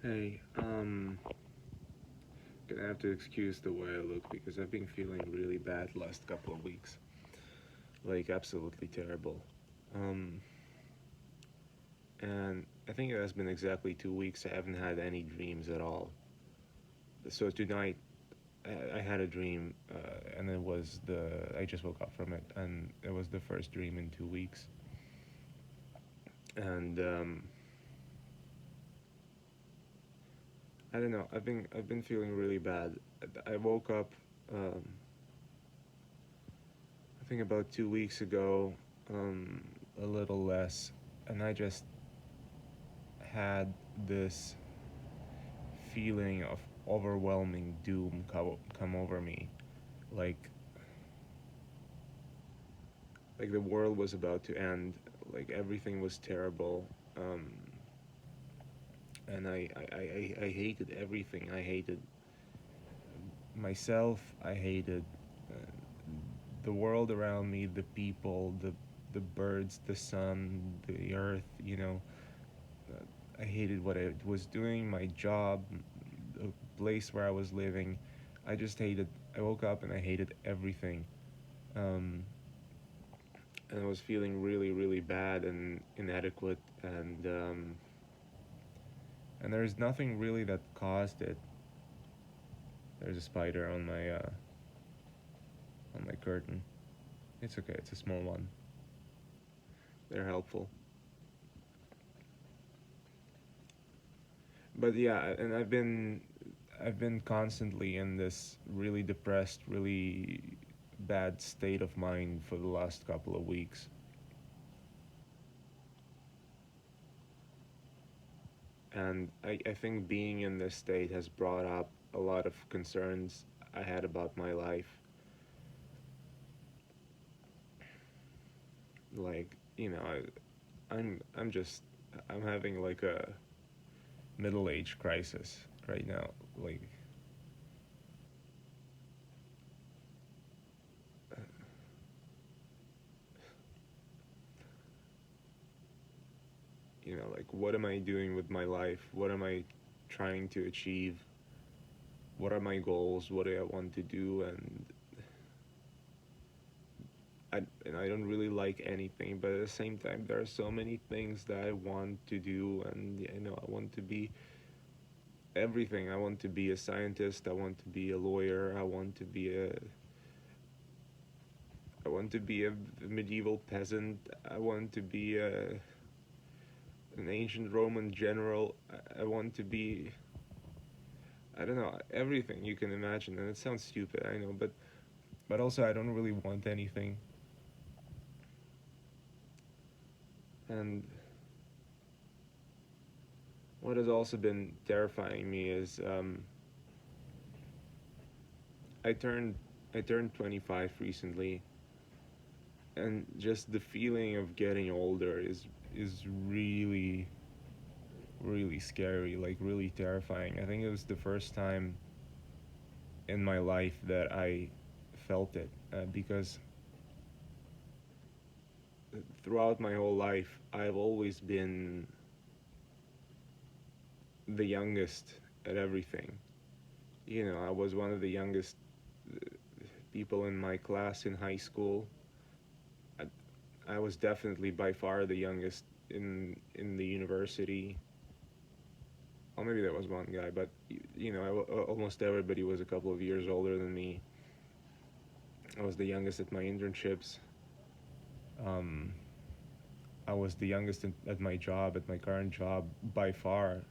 Hey, gonna have to excuse the way I look because I've been feeling really bad last couple of weeks. Like, absolutely terrible. Um, and I think it has been exactly 2 weeks I haven't had any dreams at all. So tonight, I had a dream, and I just woke up from it, and it was the first dream in 2 weeks. And, I don't know, I've been feeling really bad. I woke up, um, I think about 2 weeks ago, um, a little less, and I just had this feeling of overwhelming doom come over me. Like, like the world was about to end, like everything was terrible. Um, and I hated everything. I hated myself, I hated uh, the world around me, the people, the birds, the sun, the earth, I hated what I was doing, my job, the place where I was living. I just hated. I woke up and I hated everything, um, and I was feeling really, really bad and inadequate, and there's nothing really that caused it. There's a spider on my curtain. It's okay. It's a small one. They're helpful. But yeah, and I've been constantly in this really depressed, really bad state of mind for the last couple of weeks. And I think being in this state has brought up a lot of concerns I had about my life. Like, I'm having like a middle age crisis right now. Like, like what am I doing with my life? What am I trying to achieve? What are my goals? What do I want to do? And I don't really like anything, but at the same time, there are so many things that I want to do, and I want to be everything. I want to be a scientist. I want to be a lawyer. I want to be a medieval peasant. I want to be an ancient Roman general. I want to be, I don't know, everything you can imagine. And it sounds stupid, I know, but also I don't really want anything. And what has also been terrifying me is I turned I turned 25 recently, and just the feeling of getting older is really, really scary, like really terrifying. I think it was the first time in my life that I felt it, because throughout my whole life I've always been the youngest at everything. I was one of the youngest people in my class in high school. I, I was definitely by far the youngest in the university. Or maybe there was one guy, but almost everybody was a couple of years older than me. I was the youngest at my internships. Um, I was the youngest at my job, at my current job, by far.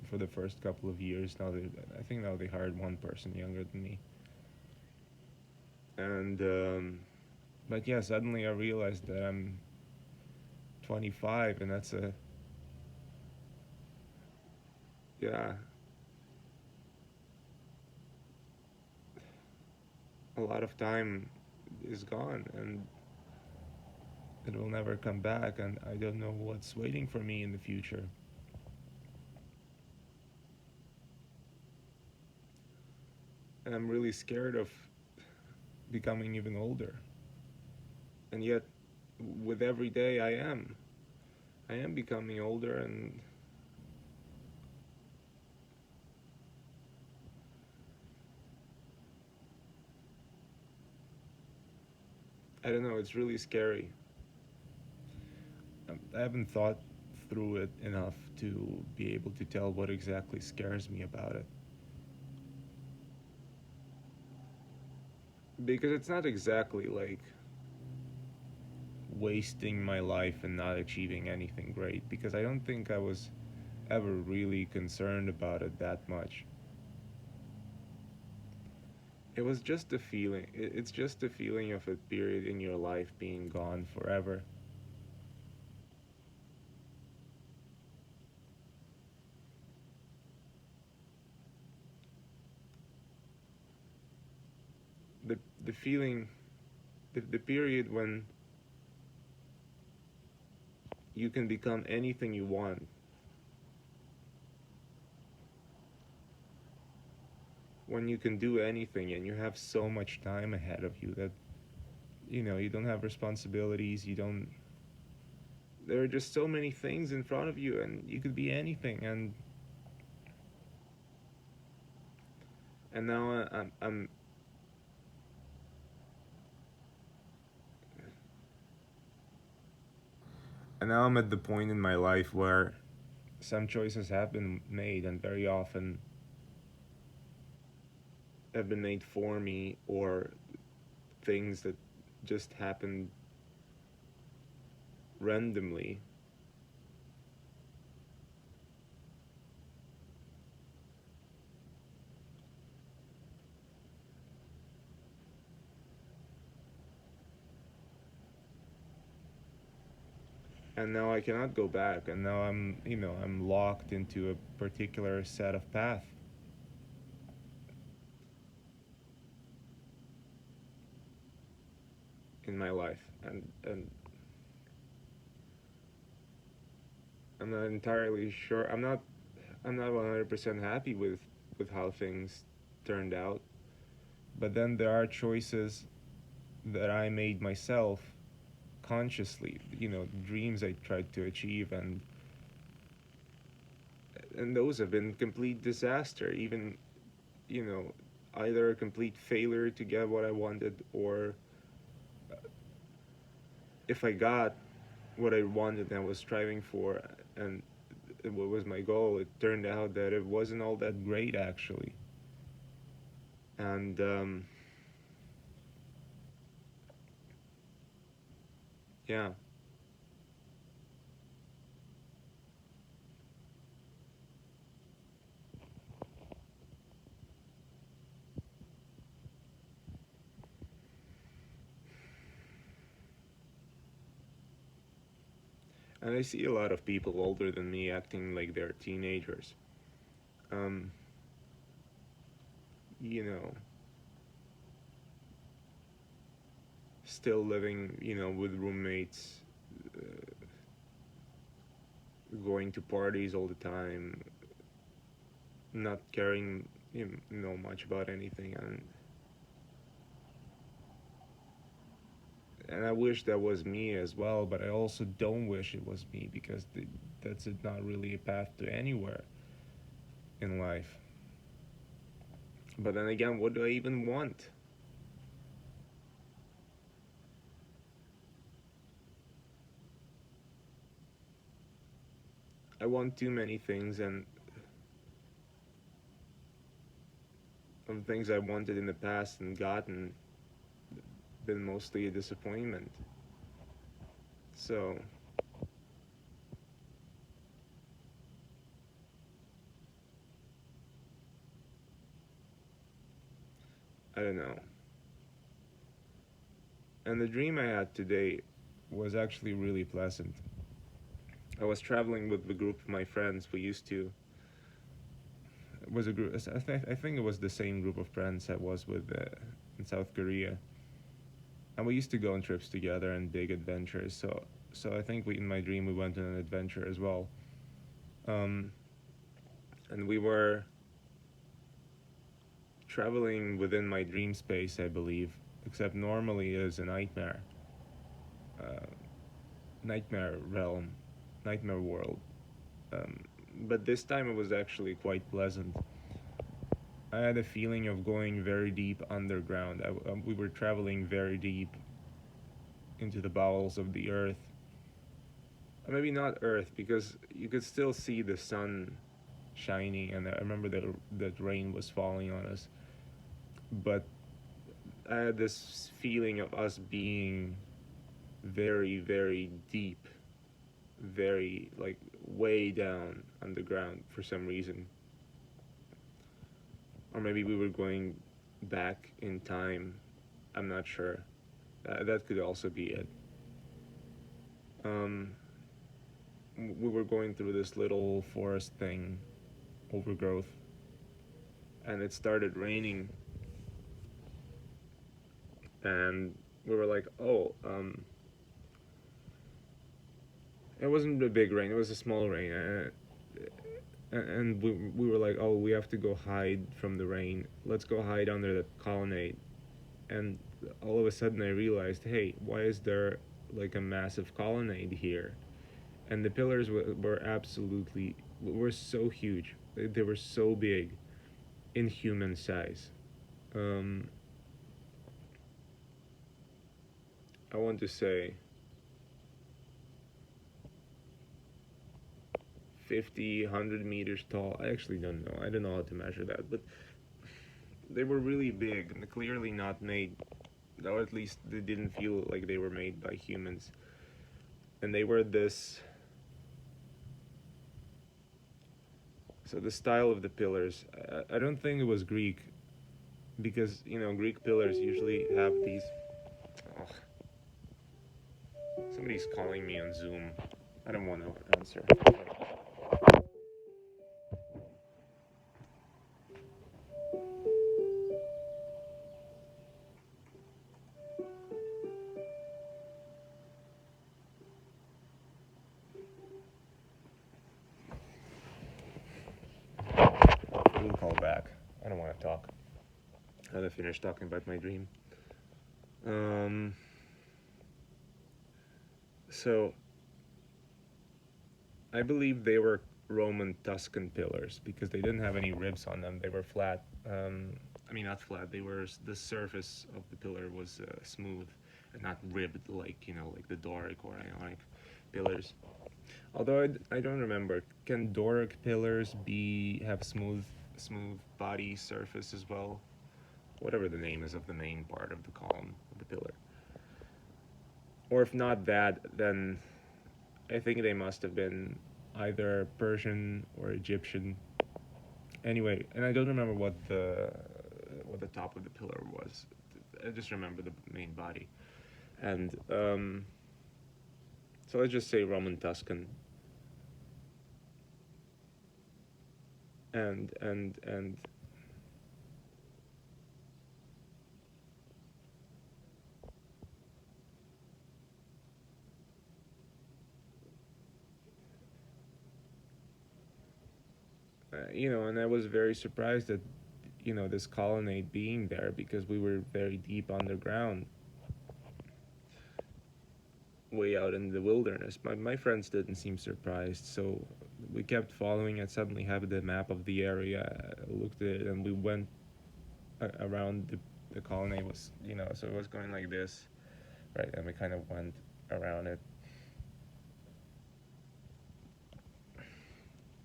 For the first couple of years, I think now they hired one person younger than me, and but yeah, suddenly I realized that I'm 25, and that's yeah, a lot of time is gone, and it will never come back, and I don't know what's waiting for me in the future. And I'm really scared of becoming even older. And yet, with every day, I am becoming older, and I don't know, it's really scary. I haven't thought through it enough to be able to tell what exactly scares me about it. Because it's not exactly like wasting my life and not achieving anything great, because I don't think I was ever really concerned about it that much. It was just a feeling. It's just a feeling of a period in your life being gone forever. The feeling, the period when you can become anything you want, when you can do anything and you have so much time ahead of you that you don't have responsibilities, you don't there are just so many things in front of you and you could be anything. And now I'm at the point in my life where some choices have been made, and very often have been made for me, or things that just happened randomly. And now I cannot go back, and now I'm locked into a particular set of path in my life. And I'm not entirely sure. I'm not 100% happy with how things turned out. But then there are choices that I made myself consciously, dreams I tried to achieve, and those have been complete disaster. Even, you know, either a complete failure to get what I wanted, or if I got what I wanted and was striving for, and what was my goal, it turned out that it wasn't all that great actually. And yeah, and I see a lot of people older than me acting like they're teenagers. Um, you know, Still living, with roommates, going to parties all the time, not caring, much about anything, and I wish that was me as well, but I also don't wish it was me, because that's not really a path to anywhere in life. But then again, what do I even want? I want too many things, and of things I wanted in the past and gotten, been mostly a disappointment. So I don't know. And the dream I had today was actually really pleasant. I was traveling with the group of my friends. We used to It was a group. I think it was the same group of friends I was with in South Korea, and we used to go on trips together and big adventures. So I think in my dream we went on an adventure as well. Um, and we were traveling within my dream space, I believe, except normally it is a uh, nightmare realm, nightmare world. Um, but this time it was actually quite pleasant. I had a feeling of going very deep underground. We were traveling very deep into the bowels of the earth. Maybe not earth, because you could still see the sun shining, and I remember that rain was falling on us. But I had this feeling of us being very, very deep, very like way down underground for some reason. Or maybe we were going back in time. I'm not sure. That could also be it. Um, we were going through this little forest thing, overgrowth, and it started raining, and we were like, oh, it wasn't a big rain, it was a small rain, and we were like, oh, we have to go hide from the rain. Let's go hide under the colonnade. And all of a sudden I realized, hey, why is there like a massive colonnade here? And the pillars were absolutely, were so huge. They were so big, in human size. Um, I want to say 50, 100 meters tall. I actually don't know. I don't know how to measure that, but they were really big and clearly not made, or at least they didn't feel like they were made by humans. And they were this. So the style of the pillars, I don't think it was Greek, because Greek pillars usually have these. Oh, somebody's calling me on Zoom. I don't want to answer. We'll call back. I don't want to talk. I gotta finish talking about my dream. Um, so I believe they were Roman Tuscan pillars because they didn't have any ribs on them. They were flat. I mean, not flat. They were, the surface of the pillar was smooth and not ribbed like like the Doric or Ionic pillars. Although I don't remember. Can Doric pillars have smooth body surface as well? Whatever the name is of the main part of the column of the pillar. Or if not that, then I think they must have been either Persian or Egyptian. Anyway, and I don't remember what the top of the pillar was. I just remember the main body. And so let's just say Roman Tuscan. And and I was very surprised at this colonnade being there because we were very deep underground, way out in the wilderness. My friends didn't seem surprised, so we kept following and suddenly had the map of the area, looked at it, and we went around the colonnade. Was so it was going like this, right? And we kind of went around it,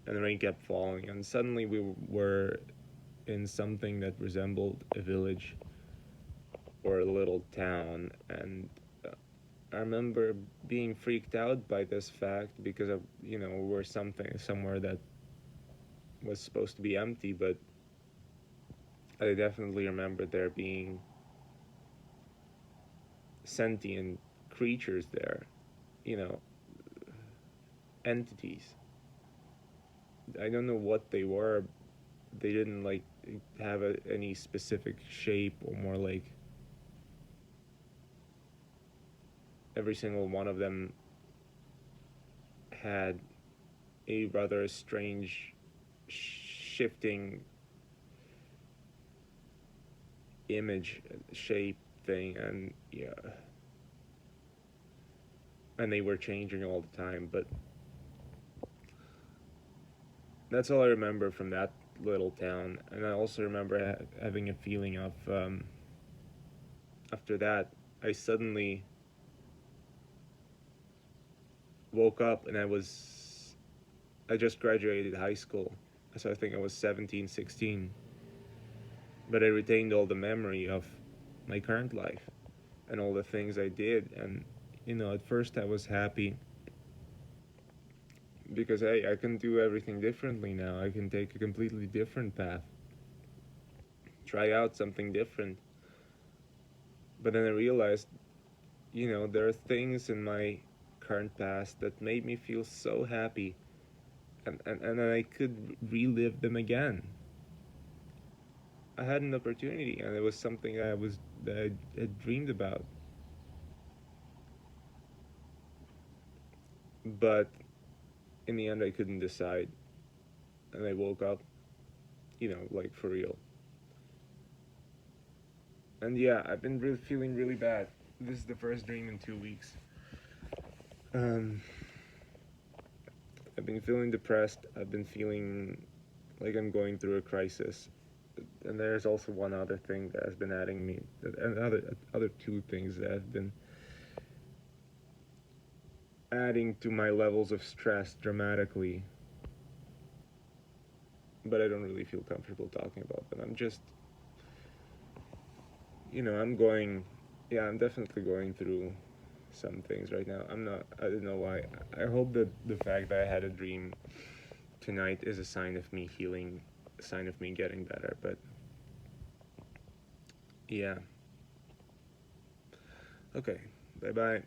and the rain kept falling, and suddenly we were in something that resembled a village or a little town. And I remember being freaked out by this fact because of we were somewhere that was supposed to be empty, but I definitely remember there being sentient creatures there, you know, entities. I don't know what they were. They didn't like have any specific shape, or more like every single one of them had a rather strange shifting image shape thing, and yeah, and they were changing all the time. But that's all I remember from that little town. And I also remember having a feeling of after that I suddenly woke up and I just graduated high school. So I think I was 17, 16. But I retained all the memory of my current life and all the things I did. And, at first I was happy because, hey, I can do everything differently now. I can take a completely different path, try out something different. But then I realized, there are things in my current past that made me feel so happy, and I could relive them again. I had an opportunity, and it was something that I had dreamed about. But in the end, I couldn't decide, and I woke up, like for real. And yeah, I've been feeling really bad. This is the first dream in 2 weeks. Um, I've been feeling depressed. I've been feeling like I'm going through a crisis. And there's also one other thing that has been adding me, and other two things that have been adding to my levels of stress dramatically. But I don't really feel comfortable talking about them. I'm just, I'm going, yeah, I'm definitely going through some things right now. I don't know why. I hope that the fact that I had a dream tonight is a sign of me healing, a sign of me getting better. But yeah, okay, bye bye.